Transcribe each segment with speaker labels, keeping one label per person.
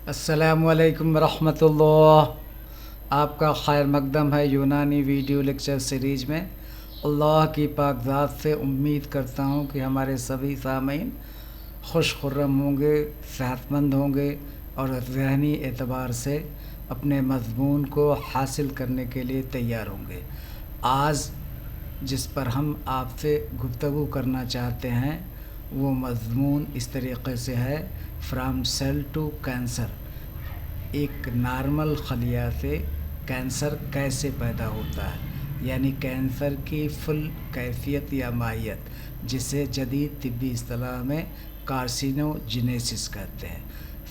Speaker 1: अस्सलामु अलैकुम रहमतुल्लाह। आपका खैर मकदम है यूनानी वीडियो लेक्चर सीरीज़ में। अल्लाह की पाक ज़ात से उम्मीद करता हूँ कि हमारे सभी सामीन खुश खुर्रम होंगे, सेहतमंद होंगे और ज़हनी एतबार से अपने मज़मून को हासिल करने के लिए तैयार होंगे। आज जिस पर हम आपसे गुफ्तगू करना चाहते हैं वो मज़मून इस तरीक़े से है, फ्राम सेल टू कैंसर। एक नॉर्मल खलिया से कैंसर कैसे पैदा होता है, यानी कैंसर की फुल कैफियत या माहियत, जिसे जदीद तिब्बी इस्तिलाह में कार्सिनोजेनेसिस कहते हैं।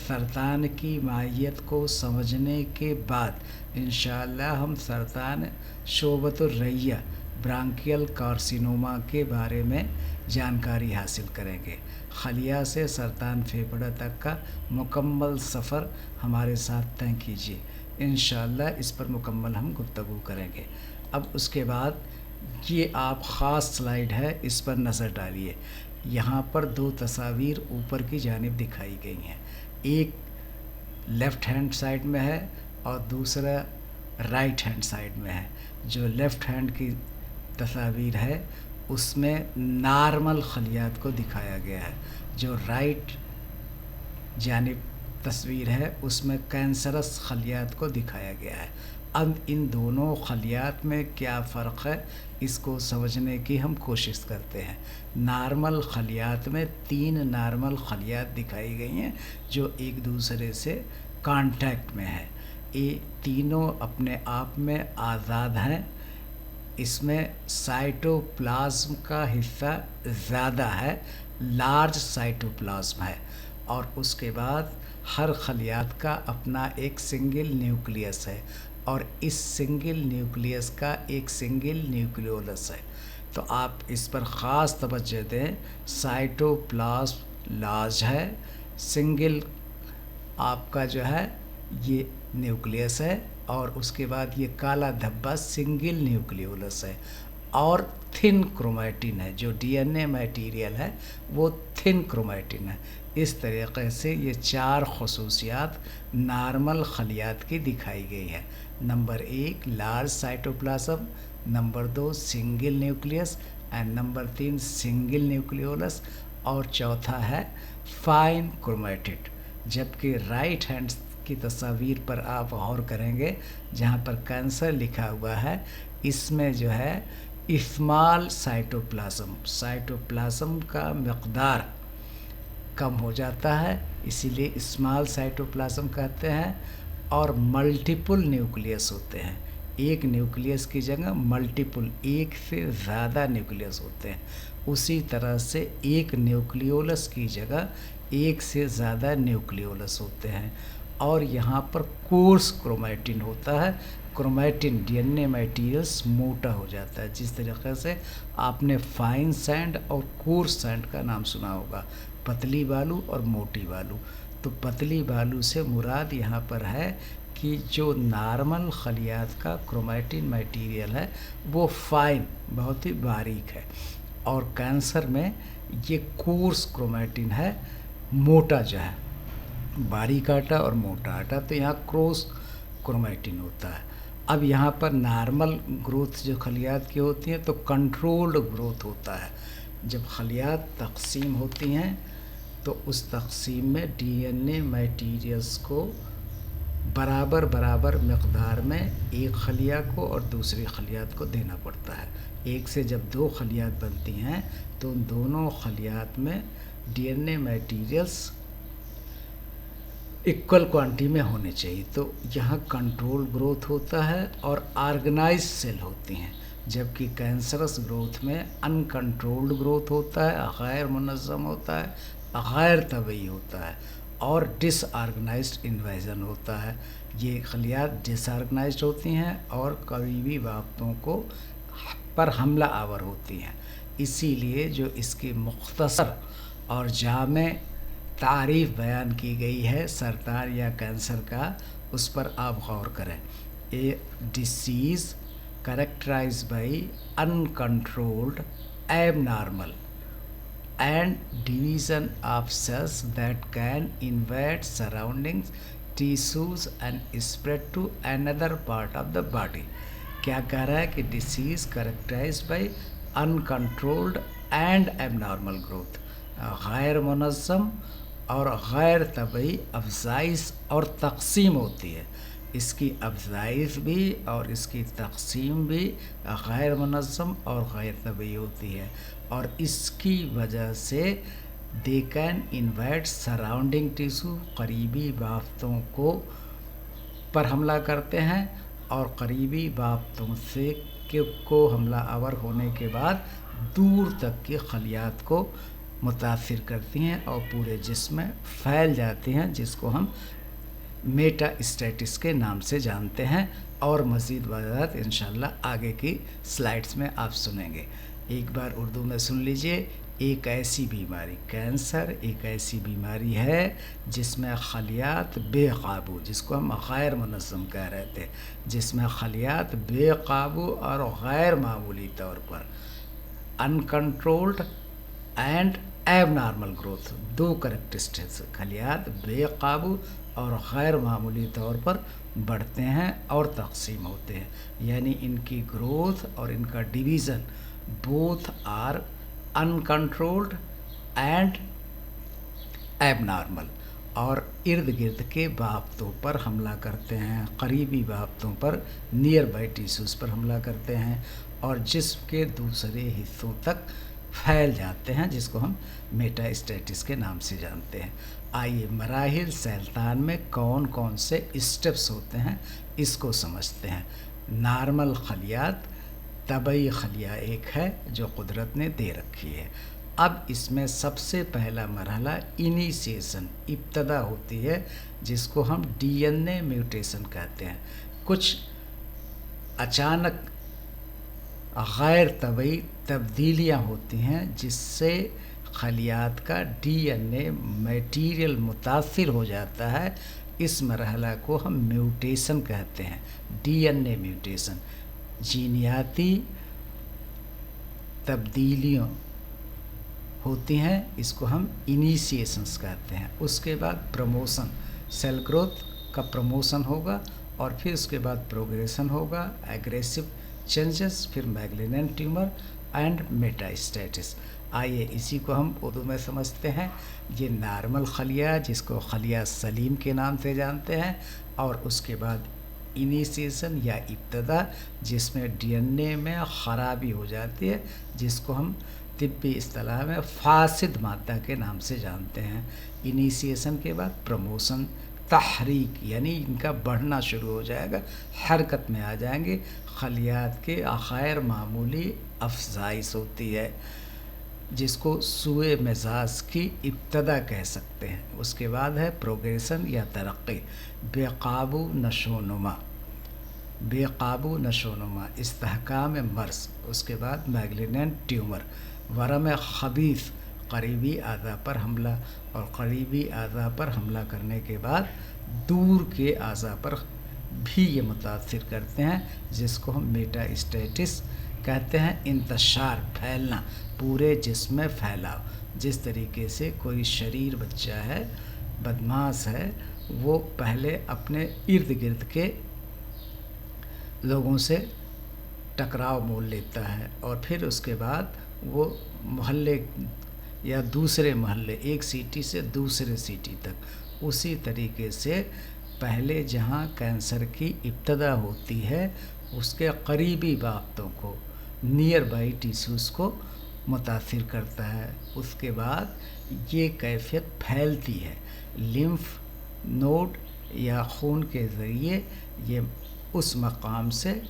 Speaker 1: सरतान की माहियत को समझने के बाद इंशाअल्लाह हम सरतान शोबतुर्रैया ब्रांकियल कार्सिनोमा के बारे में जानकारी हासिल करेंगे। खलिया से सरतान फेफड़ा तक का मुकम्मल सफ़र हमारे साथ तय कीजिए। इंशाअल्लाह इस पर मुकम्मल हम गुफ्तगू करेंगे। अब उसके बाद ये आप ख़ास स्लाइड है, इस पर नज़र डालिए। यहाँ पर दो तस्वीर ऊपर की जानिब दिखाई गई हैं। एक लेफ़्ट हैंड साइड में है और दूसरा राइट हैंड साइड में है। जो लेफ़्ट हैंड की तस्वीर है उसमें नॉर्मल खलियात को दिखाया गया है, जो राइट जानिब तस्वीर है उसमें कैंसरस खलियात को दिखाया गया है। अब इन दोनों खलियात में क्या फ़र्क है इसको समझने की हम कोशिश करते हैं। नॉर्मल खलियात में 3 नॉर्मल खलियात दिखाई गई हैं जो एक दूसरे से कांटेक्ट में है। ये तीनों अपने आप में आज़ाद हैं। इसमें साइटोप्लाज्म का हिस्सा ज़्यादा है, लार्ज साइटोप्लाज्म है, और उसके बाद हर खलियात का अपना एक सिंगल न्यूक्लियस है और इस सिंगल न्यूक्लियस का एक सिंगल न्यूक्लियोलस है। तो आप इस पर ख़ास तवज्जो दें। साइटोप्लाज्म लार्ज है, सिंगल आपका जो है ये न्यूक्लियस है, और उसके बाद ये काला धब्बा सिंगल न्यूक्लियोलस है, और थिन क्रोमैटिन है। जो डीएनए मटेरियल है वो थिन क्रोमैटिन है। इस तरीक़े से ये 4 खसूसियात नॉर्मल खलियात की दिखाई गई है। Number 1 large cytoplasm, number 2 single nucleus, and number 3 single nucleolus, और चौथा है फाइन क्रोमैटिड। जबकि राइट हैंड की तस्वीर पर आप गौर करेंगे, जहाँ पर कैंसर लिखा हुआ है, इसमें जो है स्मॉल साइटोप्लाज्म का मकदार कम हो जाता है, इसीलिए स्मॉल साइटोप्लाज्म कहते हैं, और मल्टीपल न्यूक्लियस होते हैं। एक न्यूक्लियस की जगह मल्टीपल, एक से ज़्यादा न्यूक्लियस होते हैं। उसी तरह से एक न्यूक्लियोलस की जगह एक से ज़्यादा न्यूक्लियोलस होते हैं। और यहाँ पर कोर्स क्रोमैटिन होता है। क्रोमैटिन डीएनए मटेरियल्स मोटा हो जाता है। जिस तरीक़े से आपने फाइन सैंड और कोर्स सैंड का नाम सुना होगा, पतली बालू और मोटी बालू। तो पतली बालू से मुराद यहाँ पर है कि जो नॉर्मल खलियात का क्रोमैटिन मटेरियल है वो फाइन, बहुत ही बारीक है, और कैंसर में ये कोर्स क्रोमैटिन है, मोटा जो है, बारीक आटा और मोटा आटा। तो यहाँ क्रॉस क्रोमैटिन होता है। अब यहाँ पर नॉर्मल ग्रोथ जो खलियात की होती हैं तो कंट्रोल्ड ग्रोथ होता है। जब खलियात तकसीम होती हैं तो उस तकसीम में डीएनए मटेरियल्स को बराबर बराबर मकदार में एक खलिया को और दूसरी खलियात को देना पड़ता है। एक से जब 2 खलियात बनती हैं तो उन दोनों खलियात में डीएनए मटेरियल्स इक्वल क्वांटिटी में होने चाहिए। तो यहाँ कंट्रोल ग्रोथ होता है और ऑर्गेनाइज सेल होती हैं, जबकि कैंसरस ग्रोथ में अनकंट्रोल्ड ग्रोथ होता है, गैर मुनज़्ज़म होता है, गैर तबई होता है, और डिसऑर्गेनाइज्ड इन्वेजन होता है। ये खलियात डिसऑर्गेनाइज्ड होती हैं और करीबी वक्तों को पर हमला आवर होती हैं। इसीलिए जो इसकी मुख्तसर और जामे तारीफ़ बयान की गई है सरतान या कैंसर का, उस पर आप गौर करें। A disease characterised by uncontrolled abnormal and division of cells that can invade surroundings tissues and spread to another part of the body. क्या कह रहा है कि disease characterised by uncontrolled and abnormal growth, गैर मुनज़्ज़म और गैर तबई अफज़ाइश और तक़सीम होती है। इसकी अफज़ाइश भी और इसकी तक़सीम भी गैर मुनज़्ज़म और गैर तबई होती है, और इसकी वजह से they can invite surrounding tissue, करीबी बाफ्तों पर हमला करते हैं, और करीबी बाफ्तों से को हमला आवर होने के बाद दूर तक के खलियात को मुतासिर करती हैं और पूरे जिस्म में फैल जाती हैं, जिसको हम मेटास्टेटिस के नाम से जानते हैं। और मज़ीद वज़ाहत इंशाअल्लाह आगे की स्लाइड्स में आप सुनेंगे। एक बार उर्दू में सुन लीजिए। एक ऐसी बीमारी, कैंसर एक ऐसी बीमारी है जिसमें खलियात बेकाबू, जिसको हम गैर मुनज़्ज़म कह रहे थे, जिसमें खलियात बेकाबू और गैर मामूली तौर पर अनकंट्रोल्ड एंड एबनॉर्मल ग्रोथ, दो करेक्टरिस्टिक्स, खलियात बेकाबू और गैर मामूली तौर पर बढ़ते हैं और तक़सीम होते हैं, यानी इनकी ग्रोथ और इनका division both are uncontrolled and abnormal, और इर्द गिर्द के बाफ्तों पर हमला करते हैं, करीबी बाफ्तों पर, नियर बाई टिश्यूज़ पर हमला करते हैं और जिस्म के दूसरे हिस्सों तक फैल जाते हैं, जिसको हम मेटास्टेटिस के नाम से जानते हैं। आइए मराहिल सैलतान में कौन कौन से स्टेप्स होते हैं इसको समझते हैं। नॉर्मल खलियात, तबई खलिया एक है जो कुदरत ने दे रखी है। अब इसमें सबसे पहला मरहला इनिशिएशन, इब्तदा होती है, जिसको हम डीएनए म्यूटेशन कहते हैं। कुछ अचानक गैर तबई तब्दीलियाँ होती हैं जिससे खलियात का डीएनए मटेरियल मुतासिर हो जाता है। इस मरहला को हम म्यूटेशन कहते हैं, डीएनए म्यूटेशन। जीनियाती तब्दीलियाँ होती हैं, इसको हम इनिशिएशंस कहते हैं। उसके बाद प्रमोशन, सेल ग्रोथ का प्रमोशन होगा, और फिर उसके बाद प्रोग्रेशन होगा, एग्रेसिव चेंजेस, फिर मैग्लिनेंट ट्यूमर एंड मेटास्टेटिस। आइए इसी को हम उर्दू में समझते हैं। ये नॉर्मल खलिया, जिसको खलिया सलीम के नाम से जानते हैं, और उसके बाद इनिशिएशन या इब्तदा, जिसमें डीएनए में ख़राबी हो जाती है, जिसको हम तिब्बी इस्तिलाह में फासिद मादा के नाम से जानते हैं। इनिशिएशन के बाद प्रमोशन, तहरीक, यानी इनका बढ़ना शुरू हो जाएगा, हरकत में आ जाएंगे, खलियात के गैर मामूली अफज़ाइश होती है, जिसको सूए मिजाज की इब्तदा कह सकते हैं। उसके बाद है प्रोग्रेशन या तरक्की, बेकाबू नशोनुमा, बेकाबू नशोनुमा, इस्तेहकाम मर्ज़। उसके बाद मैग्लिनेंट ट्यूमर, वरम खबीस, करीबी आज़ा पर हमला, और करीबी आज़ा पर हमला करने के बाद दूर के आज़ा पर भी ये मुतासिर करते हैं, जिसको हम मेटास्टेटिस कहते हैं। इंतशार, फैलना, पूरे जिस्म में फैलाव। जिस तरीके से कोई शरीर बच्चा है, बदमाश है, वो पहले अपने इर्द गिर्द के लोगों से टकराव मोल लेता है, और फिर उसके बाद वो मोहल्ले या दूसरे मोहल्ले, एक सिटी से दूसरे सिटी तक, उसी तरीके से पहले जहाँ कैंसर की इब्तदा होती है उसके करीबी बाफ्तों को, नियर बाई टिश्यूज़ को मुतासिर करता है। उसके बाद ये कैफियत फैलती है, लिम्फ नोड या खून के ज़रिए ये उस मकाम से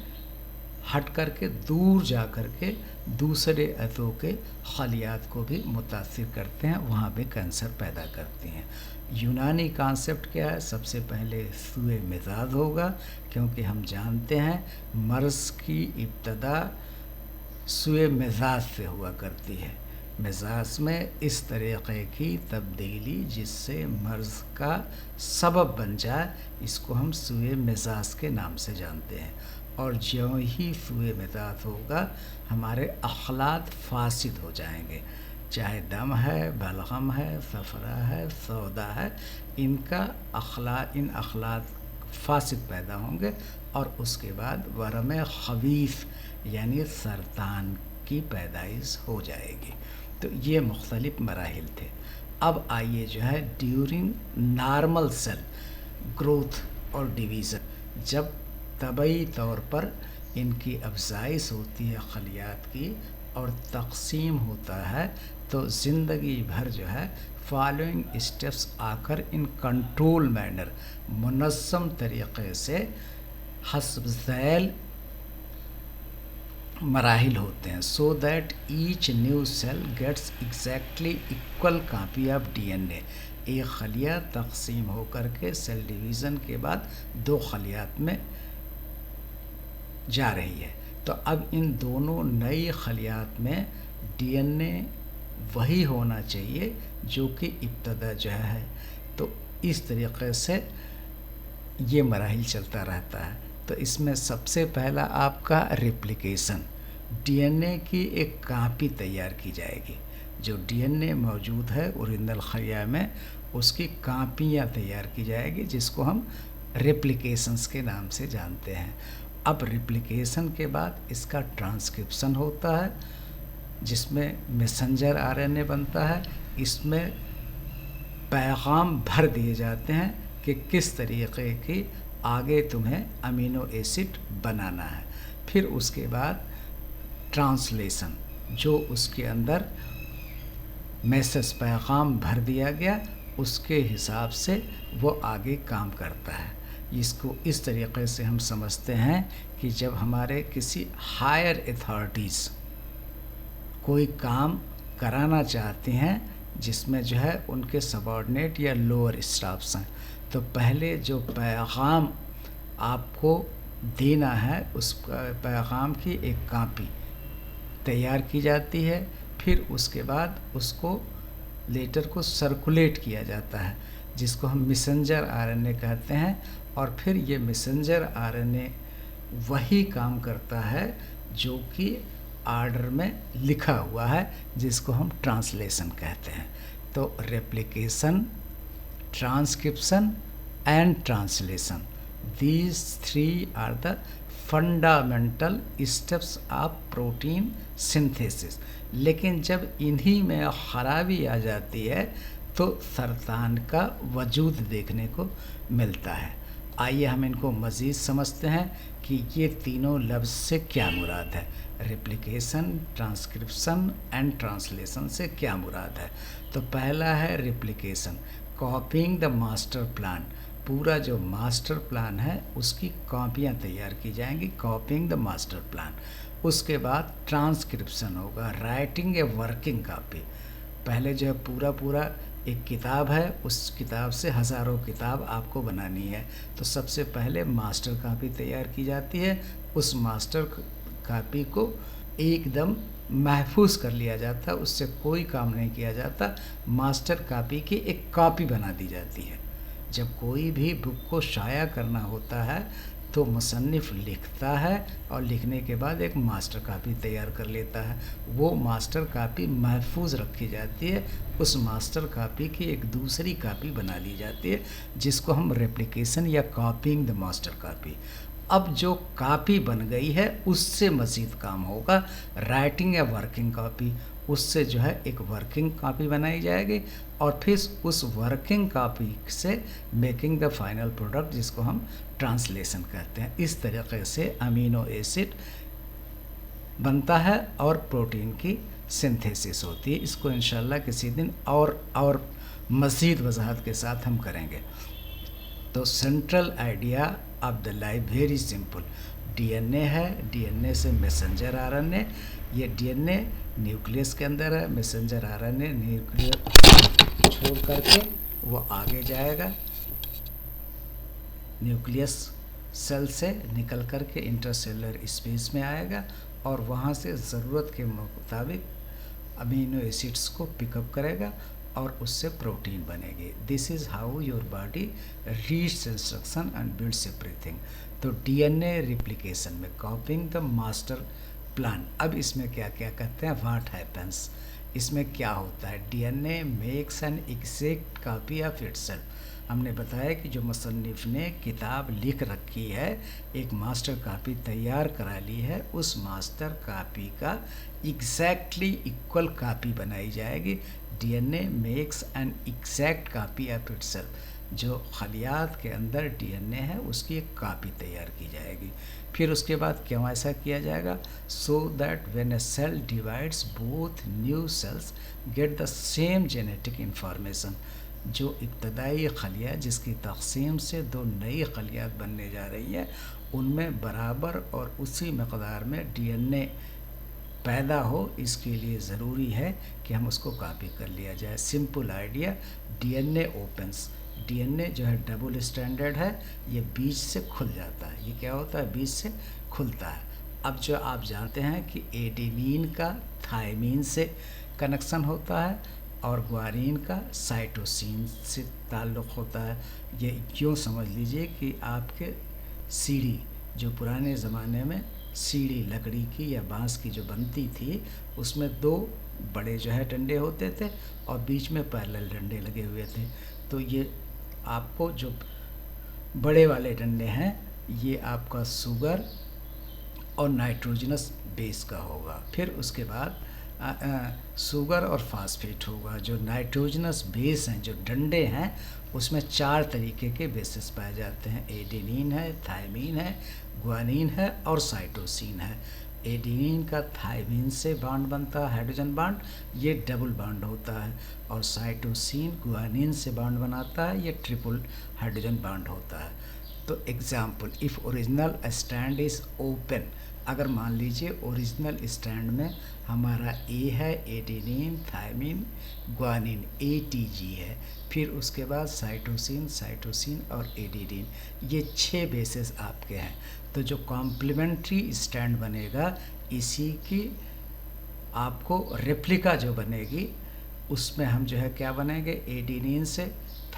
Speaker 1: हट कर के दूर जा कर के दूसरे अज़ो के खलियात को भी मुतासिर करते हैं, वहाँ भी कैंसर पैदा करती हैं। यूनानी कॉन्सेप्ट क्या है? सबसे पहले सूए मिजाज होगा, क्योंकि हम जानते हैं मर्ज़ की इब्तदा सूए मिजाज से हुआ करती है। मिजाज में इस तरीक़े की तब्दीली जिससे मर्ज़ का सबब बन जाए, इसको हम सूए मिजाज के नाम से जानते हैं। और ज्यों ही सूए मिजाज होगा, हमारे अखलाक फासिद हो जाएंगे। चाहे दम है, बलगम है, सफरा है, सौदा है, इनका इन अखलाक फासिद पैदा होंगे और उसके बाद वरम खबीस यानी सरतान की पैदाइश हो जाएगी। तो ये मुख्तलिफ मराहिल थे। अब आइए जो है ड्यूरिंग नॉर्मल सेल ग्रोथ और डिवीज़न, जब तबई तौर पर इनकी अफजाइश होती है खलियात की और तक़सीम होता है, तो ज़िंदगी भर जो है फॉलोइंग स्टेप्स आकर इन कंट्रोल मैनर मुनज़्ज़म तरीक़े से हस्ब ज़ैल मराहिल होते हैं, so that each new cell gets exactly equal copy of DNA. एक खलिया तक़सीम होकर के सेल डिवीज़न के बाद 2 खलियात में जा रही है। तो अब इन दोनों नई खलियात में डीएनए वही होना चाहिए जो कि इब्तदा जो है। तो इस तरीक़े से ये मराहिल चलता रहता है। तो इसमें सबसे पहला आपका रेप्लिकेशन, डीएनए की एक कापी तैयार की जाएगी। जो डीएनए मौजूद है ओरिजिनल खलिया में, उसकी कापियाँ तैयार की जाएगी, जिसको हम रेप्लिकेशंस के नाम से जानते हैं। अब रेप्लिकेशन के बाद इसका ट्रांसक्रिप्शन होता है, जिसमें मैसेंजर आरएनए बनता है। इसमें पैगाम भर दिए जाते हैं कि किस तरीक़े की आगे तुम्हें अमीनो एसिड बनाना है। फिर उसके बाद ट्रांसलेशन, जो उसके अंदर मैसेज पैगाम भर दिया गया, उसके हिसाब से वो आगे काम करता है। इसको इस तरीक़े से हम समझते हैं कि जब हमारे किसी हायर अथॉरिटीज़ कोई काम कराना चाहती हैं जिसमें जो है उनके सबॉर्डिनेट या लोअर स्टाफ्स हैं, तो पहले जो पैगाम आपको देना है उस पैगाम की एक कापी तैयार की जाती है। फिर उसके बाद उसको लेटर को सर्कुलेट किया जाता है, जिसको हम मैसेंजर आरएनए कहते हैं। और फिर ये मैसेंजर आरएनए वही काम करता है जो कि आर्डर में लिखा हुआ है, जिसको हम ट्रांसलेशन कहते हैं। तो replication, transcription and translation, these 3 are the fundamental steps of protein synthesis। लेकिन जब इन्हीं में ख़राबी आ जाती है तो सरतान का वजूद देखने को मिलता है। आइए हम इनको मज़ीद समझते हैं कि ये तीनों लफ्ज़ से क्या मुराद है। रेप्लिकेशन, ट्रांसक्रिप्शन एंड ट्रांसलेशन से क्या मुराद है। तो पहला है replication, copying the master plan. पूरा जो मास्टर प्लान है उसकी कॉपियाँ तैयार की जाएंगी, कॉपीइंग द मास्टर प्लान। उसके बाद ट्रांसक्रिप्शन होगा, राइटिंग ए वर्किंग कॉपी। पहले जो है पूरा एक किताब है, उस किताब से हज़ारों किताब आपको बनानी है। तो सबसे पहले मास्टर कॉपी तैयार की जाती है। उस मास्टर कॉपी को एकदम महफूज कर लिया जाता है, उससे कोई काम नहीं किया जाता। मास्टर कॉपी की एक कॉपी बना दी जाती है। जब कोई भी बुक को शाया करना होता है तो मुसन्निफ़ लिखता है और लिखने के बाद एक मास्टर कॉपी तैयार कर लेता है। वो मास्टर कॉपी महफूज रखी जाती है। उस मास्टर कॉपी की एक दूसरी कॉपी बना ली जाती है, जिसको हम रेप्लिकेशन या कॉपीइंग द मास्टर कॉपी। अब जो कॉपी बन गई है उससे मज़ीद काम होगा, राइटिंग या वर्किंग कॉपी। उससे जो है एक वर्किंग कॉपी बनाई जाएगी और फिर उस वर्किंग कॉपी से मेकिंग द फाइनल प्रोडक्ट, जिसको हम ट्रांसलेशन कहते हैं। इस तरीके से अमीनो एसिड बनता है और प्रोटीन की सिंथेसिस होती है। इसको इंशाल्लाह किसी दिन और मज़ीद वजाहत के साथ हम करेंगे। तो central idea of the life very simple, DNA है, डीएनए से मैसेंजर आरएनए। ये डीएनए न्यूक्लियस के अंदर है, मैसेंजर आरएनए न्यूक्लियस छोड़ करके वो आगे जाएगा, न्यूक्लियस सेल से निकल करके इंटरसेलुलर स्पेस में आएगा और वहाँ से ज़रूरत के मुताबिक अमीनो एसिड्स को पिकअप करेगा और उससे प्रोटीन बनेगी। This is how your body reads instruction and builds everything. तो डीएनए रिप्लिकेशन में कॉपिंग द मास्टर प्लान। अब इसमें क्या क्या कहते हैं, व्हाट हैपन्स, इसमें क्या होता है, DNA makes an exact copy of itself. हमने बताया कि जो मुसन्निफ़ ने किताब लिख रखी है, एक मास्टर कॉपी तैयार करा ली है, उस मास्टर कॉपी का एग्जैक्टली इक्वल कॉपी बनाई जाएगी। DNA makes an exact copy of itself, जो खलियात के अंदर डीएनए है उसकी एक कॉपी तैयार की जाएगी। फिर उसके बाद क्यों ऐसा किया जाएगा, so that when a cell divides both new cells get the same genetic information. जो इब्तदाई खलिया जिसकी तक़सीम से दो नई खलियात बनने जा रही हैं, उनमें बराबर और उसी मक़दार में डीएनए पैदा हो, इसके लिए ज़रूरी है कि हम उसको कॉपी कर लिया जाए। Simple idea, DNA opens, DNA जो है डबल स्टैंडर्ड है, ये बीच से खुल जाता है। ये क्या होता है, बीच से खुलता है। अब जो आप जानते हैं कि एडेनिन का थायमीन से कनेक्शन होता है और ग्वानिन का साइटोसिन से ताल्लुक़ होता है। ये क्यों समझ लीजिए कि आपके सीढ़ी, जो पुराने ज़माने में सीढ़ी लकड़ी की या बांस की जो बनती थी, उसमें दो बड़े जो है डंडे होते थे और बीच में पैरेलल डंडे लगे हुए थे। तो ये आपको जो बड़े वाले डंडे हैं, ये आपका शुगर और नाइट्रोजनस बेस का होगा। फिर उसके बाद शुगर और फास्फेट होगा। जो नाइट्रोजनस बेस हैं, जो डंडे हैं, उसमें 4 तरीके के बेसिस पाए जाते हैं। एडेनिन है, थायमीन है, ग्वानिन है और साइटोसिन है। एडेनिन का थायमीन से बॉन्ड बनता है, हाइड्रोजन बॉन्ड, ये डबल बॉन्ड होता है। और साइटोसिन ग्वानिन से बॉन्ड बनाता है, ये ट्रिपल हाइड्रोजन बॉन्ड होता है। तो example, if original stand is open, अगर मान लीजिए ओरिजिनल स्टैंड में हमारा ए है, एडेनिन, थायमीन, ग्वानिन, एटीजी है, फिर उसके बाद साइटोसिन और एडेनिन, ये 6 बेसेस आपके हैं। तो जो कॉम्प्लीमेंट्री स्टैंड बनेगा, इसी की आपको रेप्लिका जो बनेगी, उसमें हम जो है क्या बनेंगे, एडेनिन से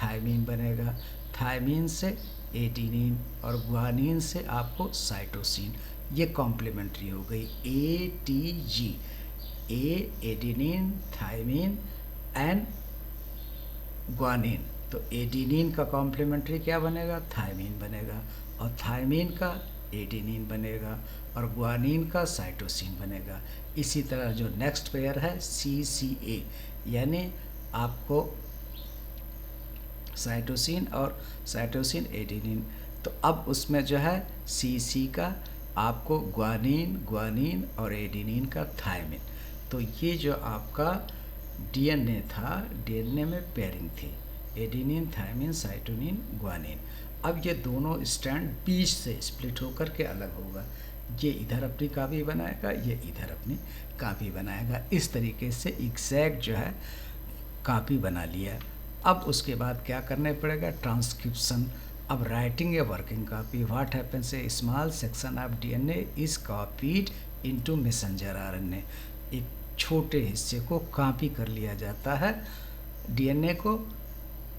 Speaker 1: थायमीन बनेगा, थायमीन से एडेनिन और ग्वानिन से आपको साइटोसिन। ये कॉम्प्लीमेंट्री हो गई, ATG, A adenine, thymine and guanine. तो एडेनिन का कॉम्प्लीमेंट्री क्या बनेगा, थायमीन बनेगा, और थायमीन का एडेनिन बनेगा और ग्वानिन का साइटोसिन बनेगा। इसी तरह जो नेक्स्ट पेयर है CCA, यानी आपको साइटोसिन एडेनिन। तो अब उसमें जो है CC का आपको ग्वानिन और एडेनिन का थायमीन। तो ये जो आपका डीएनए था, डीएनए में पेयरिंग थी, एडेनिन, थायमीन, साइटोसिन, ग्वानिन। अब ये दोनों स्टैंड बीच से स्प्लिट होकर के अलग होगा। ये इधर अपनी कॉपी बनाएगा, ये इधर अपनी कॉपी बनाएगा। इस तरीके से एग्जैक्ट जो है कॉपी बना लिया। अब उसके बाद क्या करने पड़ेगा, ट्रांसक्रिप्शन। अब writing a working copy, what happens, A small section of DNA is copied into messenger RNA. एक छोटे हिस्से को कॉपी कर लिया जाता है डीएनए को,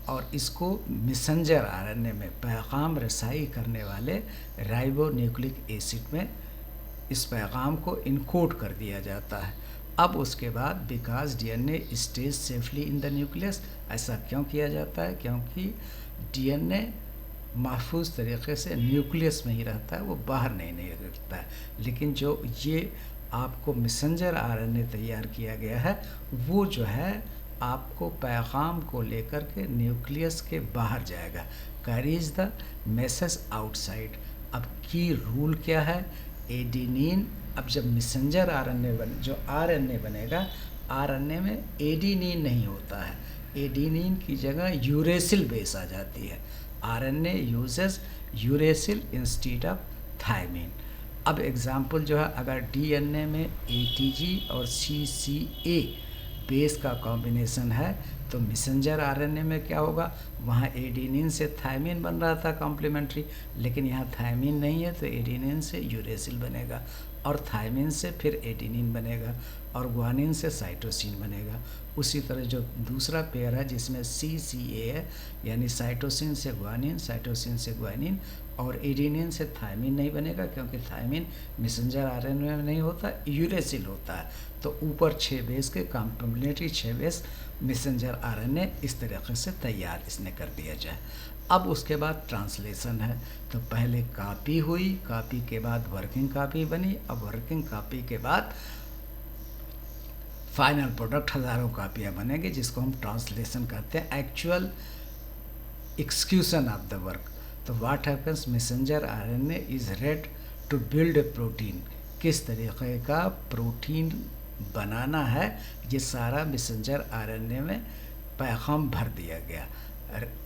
Speaker 1: और इसको मैसेंजर आरएनए में पैगाम रसाई करने वाले राइबोन्यूक्लिक एसिड में इस पैगाम को इनकोड कर दिया जाता है। अब उसके बाद because DNA stage safely in the nucleus, ऐसा क्यों किया जाता है, क्योंकि डीएनए महफूज तरीके से न्यूक्लियस में ही रहता है, वो बाहर नहीं निकलता है। लेकिन जो ये आपको मैसेंजर आरएनए तैयार किया गया है, वो जो है आपको पैगाम को लेकर के न्यूक्लियस के बाहर जाएगा, कैरीज द मैसेज आउटसाइड। अब की रूल क्या है, एडेनिन, अब जब मैसेंजर आरएनए जो आरएनए बनेगा, आरएनए में एडेनिन नहीं होता है, एडेनिन की जगह यूरेसिल बेस आ जाती है। RNA uses uracil instead of thymine. अब एग्जाम्पल जो है, अगर डीएनए में ATG और CCA बेस का कॉम्बिनेशन है, तो मैसेंजर आरएनए में क्या होगा, वहाँ एडेनिन से थायमीन बन रहा था कॉम्प्लीमेंट्री, लेकिन यहाँ थायमीन नहीं है, तो एडेनिन से यूरेसिल बनेगा, और थायमीन से फिर एडेनिन बनेगा, और ग्वानिन से साइटोसिन बनेगा। उसी तरह जो दूसरा पेयर है जिसमें CCA है, यानी साइटोसिन से ग्वानिन, साइटोसिन से ग्वानिन, और एडेनिन से थायमिन नहीं बनेगा, क्योंकि थायमिन मैसेंजर आरएनए में नहीं होता, यूरेसिल होता है। तो ऊपर 6 बेस के कॉम्प्लीमेंट्री 6 बेस मैसेंजर आरएनए इस तरीके से तैयार इसने कर दिया जाए। अब उसके बाद ट्रांसलेशन है। तो पहले कॉपी हुई, कॉपी के बाद वर्किंग कॉपी बनी, अब वर्किंग कॉपी के बाद फाइनल प्रोडक्ट हज़ारों कापियाँ बनेंगी, जिसको हम ट्रांसलेशन कहते हैं, actual execution of the work. तो what happens, messenger RNA is read to build a protein. किस तरीके का प्रोटीन बनाना है, ये सारा मैसेंजर आरएनए में पैगाम भर दिया गया।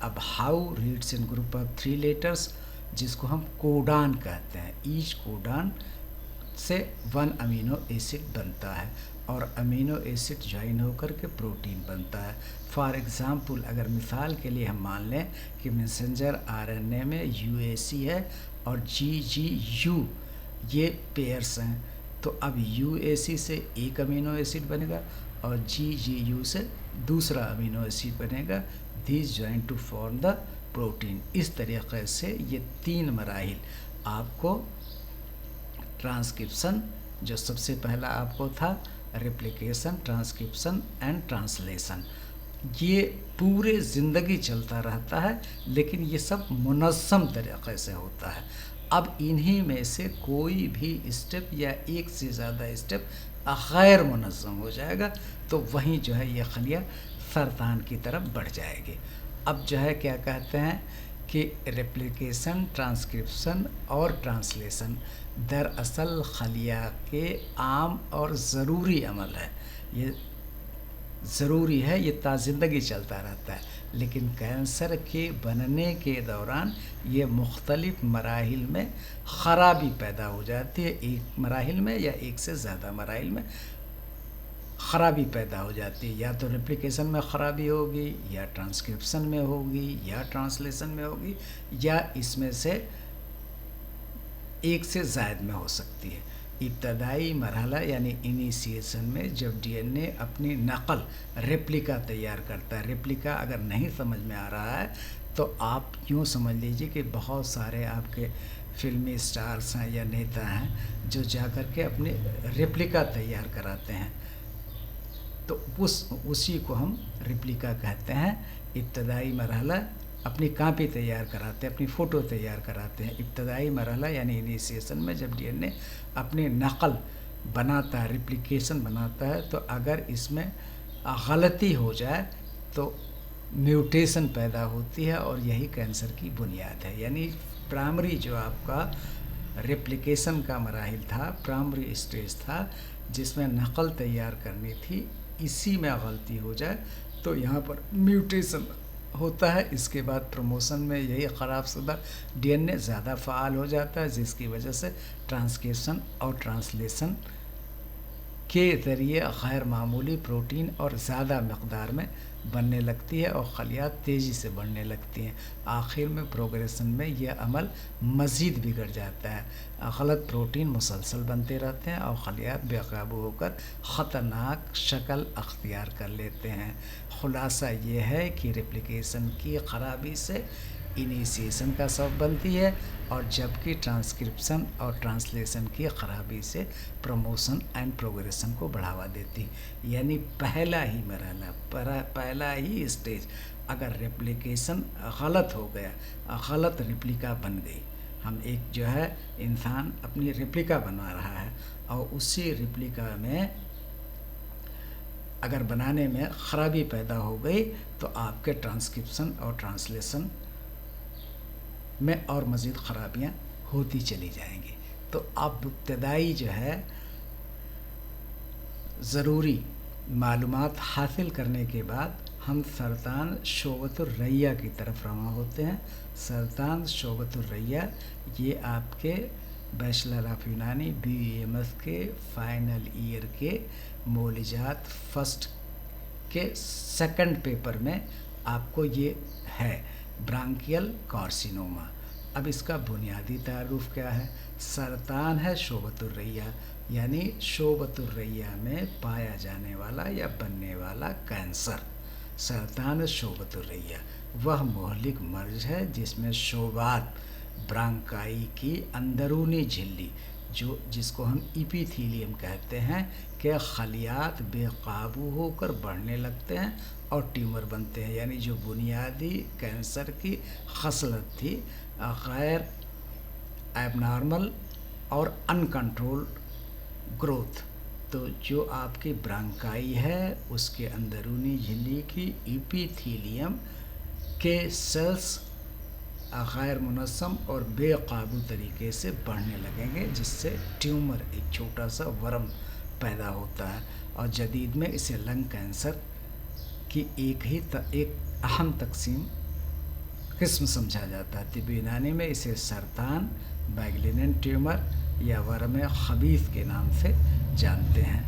Speaker 1: अब how reads in group of 3 letters, जिसको हम कोडान कहते हैं। ईच कोडान से 1 अमीनो एसिड बनता है और अमीनो एसिड ज्वाइन होकर के प्रोटीन बनता है। फॉर एग्ज़ाम्पल, अगर मिसाल के लिए हम मान लें कि मैसेंजर आरएनए में यूएसी है और जीजीयू ये पेयर्स हैं, तो अब यूएसी से एक अमीनो एसिड बनेगा और जीजीयू से दूसरा अमीनो एसिड बनेगा। These join to form the protein. इस तरीके से ये 3 मराहिल आपको ट्रांसक्रिप्शन, जो सबसे पहला आपको था रेप्लिकेशन, ट्रांसक्रिप्शन एंड ट्रांसलेशन, ये पूरे ज़िंदगी चलता रहता है, लेकिन ये सब मुनज़्ज़म तरीक़े से होता है। अब इन्हीं में से कोई भी स्टेप या एक से ज़्यादा स्टेप गैर मुनज़्ज़म हो जाएगा, तो वहीं जो है ये खलिया सरतान की तरफ बढ़ जाएगी। अब जो है क्या कहते हैं कि रेप्लिकेशन, ट्रांसक्रिप्शन और ट्रांसलेशन दरअसल खलिया के आम और ज़रूरी अमल है। ये ज़रूरी है, ये ताज़िंदगी चलता रहता है, लेकिन कैंसर के बनने के दौरान ये मुख्तलिफ़ मराहिल में ख़राबी पैदा हो जाती है। एक मराहिल में या एक से ज़्यादा मराहिल में ख़राबी पैदा हो जाती है। या तो रेप्लिकेशन में ख़राबी होगी, या ट्रांसक्रिप्शन में होगी, या ट्रांसलेशन में होगी, या इसमें से एक से ज़ायद में हो सकती है। इब्तदाई मरहला यानी इनिशिएशन में जब डीएनए अपनी नकल रेप्लिका तैयार करता है। रेप्लिका अगर नहीं समझ में आ रहा है तो आप यूँ समझ लीजिए कि बहुत सारे आपके फिल्मी स्टार्स हैं या नेता हैं जो जाकर के अपनी रेप्लिका तैयार कराते हैं, तो उसी को हम रेप्लिका कहते हैं। इब्तदाई मरहला अपनी कापी तैयार कराते हैं, अपनी फ़ोटो तैयार कराते हैं। इब्तदाई मरहला यानी इनिशिएशन में जब डीएनए अपनी नकल बनाता है, रेप्लिकेशन बनाता है, तो अगर इसमें गलती हो जाए तो म्यूटेशन पैदा होती है और यही कैंसर की बुनियाद है। यानी प्राइमरी जो आपका रेप्लिकेशन का मराहिल था, प्राइमरी स्टेज था जिसमें नकल तैयार करनी थी, इसी में गलती हो जाए तो यहाँ पर म्यूटेशन होता है। इसके बाद प्रमोशन में यही ख़राबशुदा डीएनए ज़्यादा फ़ाल हो जाता है, जिसकी वजह से ट्रांसक्रिप्शन और ट्रांसलेशन के ज़रिए गैर मामूली प्रोटीन और ज़्यादा मकदार में बनने लगती है और खलियात तेज़ी से बढ़ने लगती हैं। आखिर में प्रोग्रेशन में यह अमल मज़ीद बिगड़ जाता है। गलत प्रोटीन मुसलसल बनते रहते हैं और खलियात बेकाबू होकर ख़तरनाक शक्ल अख्तियार कर लेते हैं। ख़ुलासा ये है कि रेप्लिकेशन की ख़राबी से इनिशिएशन का सबब बनती है, और जबकि ट्रांसक्रिप्शन और ट्रांसलेशन की ख़राबी से प्रमोशन एंड प्रोग्रेशन को बढ़ावा देती है। यानी पहला ही मरहला, पहला ही स्टेज, अगर रेप्लिकेशन गलत हो गया, गलत रेप्लिका बन गई, हम एक जो है इंसान अपनी रेप्लिका बना रहा है और उसी रेप्लिका में अगर बनाने में ख़राबी पैदा हो गई तो आपके ट्रांसक्रिप्शन और ट्रांसलेशन में और मज़ीद ख़राबियाँ होती चली जाएंगी। तो अब इब्तदाई जो है ज़रूरी मालूमात हासिल करने के बाद हम सरतान शोबतुर्रैया की तरफ रवाना होते हैं। सरतान शोबतुर्रैया ये आपके बैचलर ऑफ यूनानी BEMS के फाइनल ईयर के मौलिजात फर्स्ट के सेकंड पेपर में आपको ये है ब्रांकियल कार्सिनोमा। अब इसका बुनियादी तारुफ क्या है? सरतान है शोबतुर्रैया, यानी शोबतुर्रैया में पाया जाने वाला या बनने वाला कैंसर। सरतान शोबतुर्रैया वह मोहलिक मर्ज है जिसमें शोबात ब्रांकाई की अंदरूनी झिल्ली जिसको हम इपीथीलियम कहते हैं के खलियात बेकाबू होकर बढ़ने लगते हैं और ट्यूमर बनते हैं। यानी जो बुनियादी कैंसर की खसलत थी गैर एबनॉर्मल और अनकंट्रोल्ड ग्रोथ, तो जो आपकी ब्रांकाई है उसके अंदरूनी झिल्ली की इपीथीलियम के सेल्स गैर मुनस्सम और बेकाबू तरीके से बढ़ने लगेंगे, जिससे ट्यूमर एक छोटा सा वर्म पैदा होता है। और जदीद में इसे लंग कैंसर की एक अहम तकसीम किस्म समझा जाता है। तिब्बी यूनानी में इसे सरतान, मैग्लिनेंट ट्यूमर या वर्म खबीथ के नाम से जानते हैं।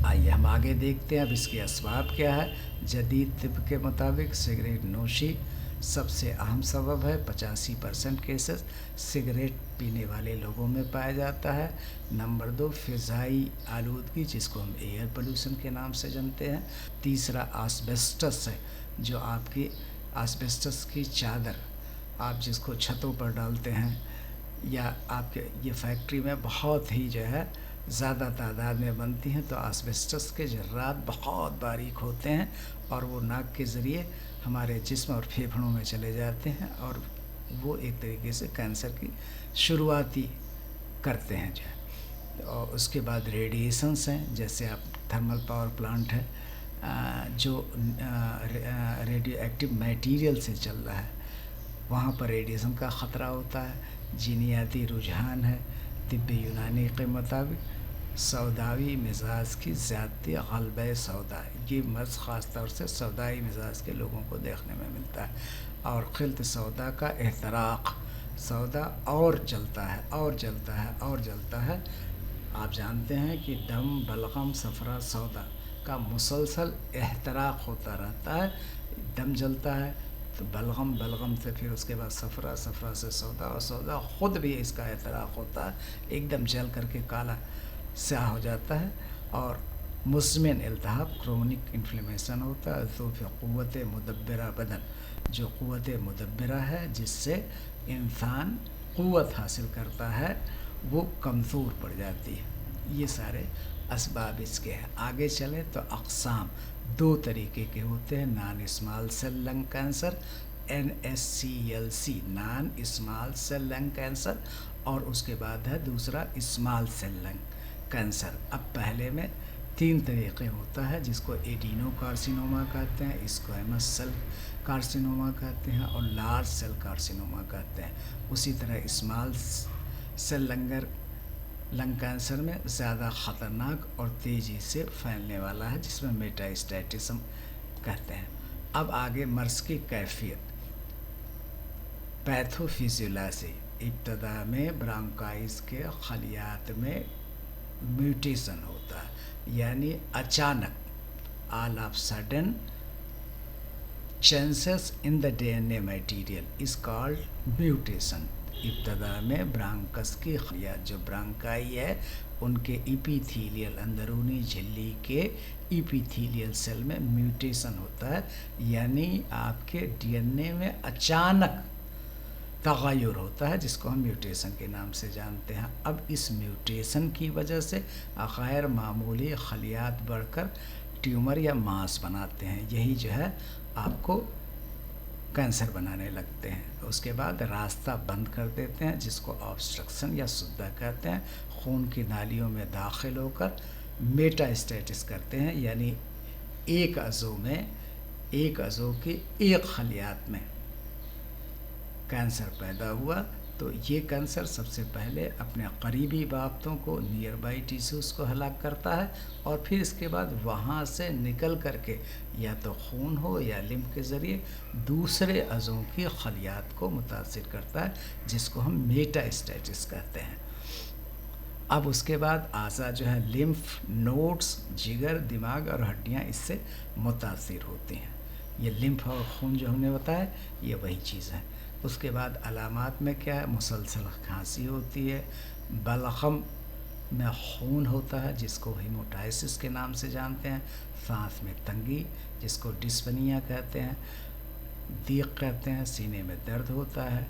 Speaker 1: आइए हम आगे देखते हैं अब इसके असबाब क्या है। जदीद तिब के मुताबिक सिगरेट नोशी सबसे अहम सबब है। 85% केसेस सिगरेट पीने वाले लोगों में पाया जाता है। नंबर 2 फ़िज़ाई आलूदगी, जिसको हम एयर पोल्यूशन के नाम से जानते हैं। तीसरा आस्बेस्टस है, जो आपकी आस्बेस्टस की चादर आप जिसको छतों पर डालते हैं या आपके ये फैक्ट्री में बहुत ही जो है ज़्यादा तादाद में बनती हैं, तो आस्बेस्टस के जर्रात बहुत बारीक होते हैं और वो नाक के ज़रिए हमारे जिस्म और फेफड़ों में चले जाते हैं और वो एक तरीके से कैंसर की शुरुआती करते हैं जो है। और उसके बाद रेडिएशंस हैं, जैसे आप थर्मल पावर प्लांट है जो रेडियो एक्टिव मटेरियल से चल रहा है, वहाँ पर रेडिएशन का ख़तरा होता है। जीनियाती रुझान है, तिब्बी यूनानी के मुताबिक सौदावी मिजाज की ज़्यादती ग़ल्बे सौदा, ये मर्ज़ ख़ास तौर से सौदाई मिजाज के लोगों को देखने में मिलता है। और खिल्त सौदा का एहतराक़, सौदा और जलता है और जलता है और जलता है। आप जानते हैं कि दम, बलगम, सफ़रा, सौदा का मुसलसल एहतराक़ होता रहता है। दम जलता है तो बलगम, बलगम से फिर उसके बाद सफ़रा, सफ़रा से सौदा, और सौदा ख़ुद भी इसका एहतराक़ होता है, एकदम जल करके काला स्याह हो जाता है। और मुज़मिन इल्तिहाब, क्रोनिक इन्फ्लेमेशन होता है। तो फिर क़ुव्वत मुदब्बिरा बदन, जो क़ुव्वत मुदब्बिरा है जिससे इंसान क़ुव्वत हासिल करता है, वो कमज़ोर पड़ जाती है। ये सारे असबाब इसके हैं। आगे चलें तो अक़साम 2 तरीके के होते हैं। Non small cell lung cancer, NSCLC, non small cell lung cancer, और उसके बाद है दूसरा स्मॉल सेल लंग कैंसर। अब पहले में 3 तरीके होता है, जिसको एडिनो कार्सिनोमा कहते हैं, स्क्वैमस सेल कार्सिनोमा कहते हैं और लार्ज सेल कार्सिनोमा कहते हैं। उसी तरह स्मॉल सेल लंग कैंसर में ज़्यादा ख़तरनाक और तेज़ी से फैलने वाला है, जिसमें मेटास्टेटिज्म कहते हैं। अब आगे मर्ज़ की कैफियत, पैथोफिजियोलॉजी। इब्तदा में ब्रांकाइस के खलियात में म्यूटेशन होता है, यानी अचानक all of sudden changes in the DNA material is called mutation. इब्तदा में ब्रांकस की खलियात, जो ब्रांकाई है, उनके इपीथीलियल अंदरूनी झिल्ली के इपीथीलियल सेल में म्यूटेशन होता है, यानी आपके DNA में अचानक तग़य्युर होता है, जिसको हम म्यूटेशन के नाम से जानते हैं। अब इस म्यूटेशन की वजह से गैर मामूली खलियात बढ़कर ट्यूमर या मांस बनाते हैं, यही जो है आपको कैंसर बनाने लगते हैं। उसके बाद रास्ता बंद कर देते हैं, जिसको ऑब्स्ट्रक्शन या सुद्दा कहते हैं। खून की नालियों में दाखिल होकर मेटास्टेटिस करते हैं, यानी एक अज़ो की एक खलियात में कैंसर पैदा हुआ, तो ये कैंसर सबसे पहले अपने करीबी बाप्तों को, नियर बाई टिश्यूज़ को हलाक करता है, और फिर इसके बाद वहाँ से निकल करके या तो खून हो या लिम्फ के ज़रिए दूसरे अज़ों की खलियात को मुतासिर करता है, जिसको हम मेटास्टेटिस कहते हैं। अब उसके बाद आज़ा जो है लिम्फ नोड्स, जिगर, दिमाग और हड्डियाँ इससे मुतासिर होती हैं। ये लिम्फ और खून जो हमने बताया, ये वही चीज़ है। उसके बाद अलामात में क्या है, मुसलसल खांसी होती है, बलगम में खून होता है, जिसको हीमोटाइसिस के नाम से जानते हैं, सांस में तंगी, जिसको डिस्पनिया कहते हैं, دیق کہتے ہیں، سینے میں درد ہوتا ہے،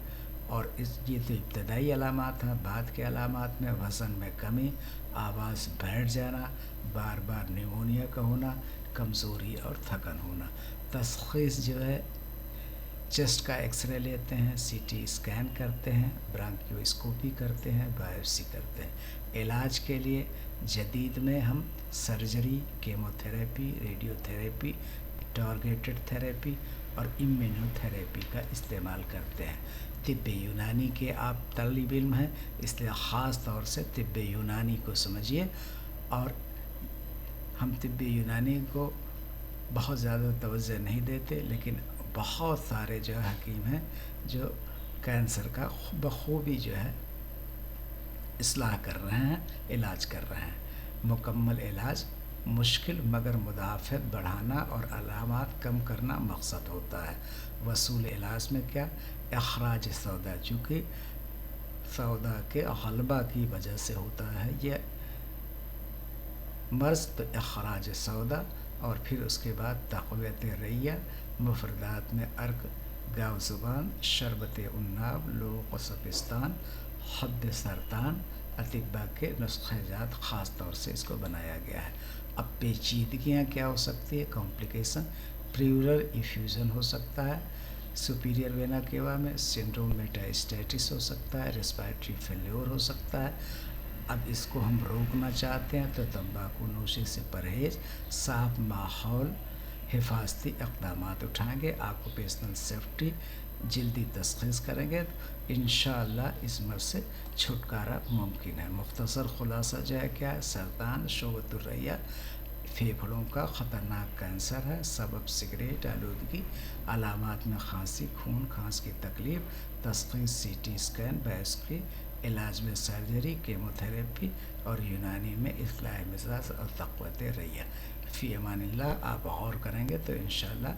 Speaker 1: اور یہ تو ابتدائی علامات ہیں۔ بعد کے علامات میں وزن میں کمی، آواز بیٹھ جانا، بار بار نیمونیا کا ہونا، کمزوری اور تھکن ہونا۔ تشخیص جو ہے چیسٹ کا ایکس رے لیتے ہیں، سی ٹی اسکین کرتے ہیں، برانکیوسکوپی کرتے ہیں، بایوپسی کرتے ہیں۔ علاج کے لیے جدید میں ہم surgery, chemo therapy, radio therapy, targeted therapy اور امیونو تھراپی کا استعمال کرتے ہیں۔ طب یونانی کے آپ طالب علم ہیں، اس لیے خاص طور سے طب یونانی کو سمجھیے، اور ہم طب یونانی کو بہت زیادہ توجہ نہیں دیتے، لیکن بہت سارے جو حکیم ہیں جو کینسر کا بخوبی جو ہے اصلاح کر رہے ہیں، علاج کر رہے ہیں۔ مکمل علاج مشکل مگر مدافعت بڑھانا اور علامات کم کرنا مقصد ہوتا ہے۔ وصول علاج میں کیا؟ اخراج سودا، چونکہ سودا کے غلبہ کی وجہ سے ہوتا ہے یہ مرض، تو اخراج سودا، اور پھر اس کے بعد تقویت ریہ، مفردات میں ارک، گاو زبان، شربت عناب، لوق و سپستان، حب سرطان، اطباء کے نسخہ جات خاص طور سے اس کو بنایا گیا ہے۔ اب پیچیدگیاں کیا ہو سکتی ہے؟ کمپلیکیشن، پریورل ایفیوژن ہو سکتا ہے، سپیریئر وینا کیوا میں سنڈروم میٹاسٹیٹس ہو سکتا ہے، ریسپائرٹری فیلیور ہو سکتا ہے۔ اب اس کو ہم روکنا چاہتے ہیں تو تمباکو نوشی سے پرہیز، صاف ماحول، حفاظتی اقدامات اٹھائیں گے، آکوپیشنل سیفٹی، جلدی تشخیص کریں گے، انشاءاللہ اس مرض سے چھٹکارا ممکن ہے۔ مختصر خلاصہ جو ہے کیا ہے؟ سرطان شعبۃ الریہ پھیپھڑوں کا خطرناک کینسر ہے، سبب سگریٹ آلودگی، علامات میں کھانسی، خون کھانس کی تکلیف، تشخیص سی ٹی اسکین، بایوپسی، علاج میں سرجری، کیمو تھراپی اور یونانی میں اصلاح مزاج اور تقویت ریہ۔ فی امان اللہ، آپ غور کریں گے تو انشاءاللہ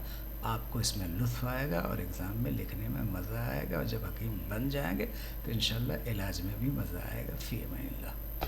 Speaker 1: آپ کو اس میں لطف آئے گا اور ایگزام میں لکھنے میں مزہ آئے گا، اور جب حکیم بن جائیں گے تو انشاءاللہ علاج میں بھی مزہ آئے گا۔ فی امان اللہ۔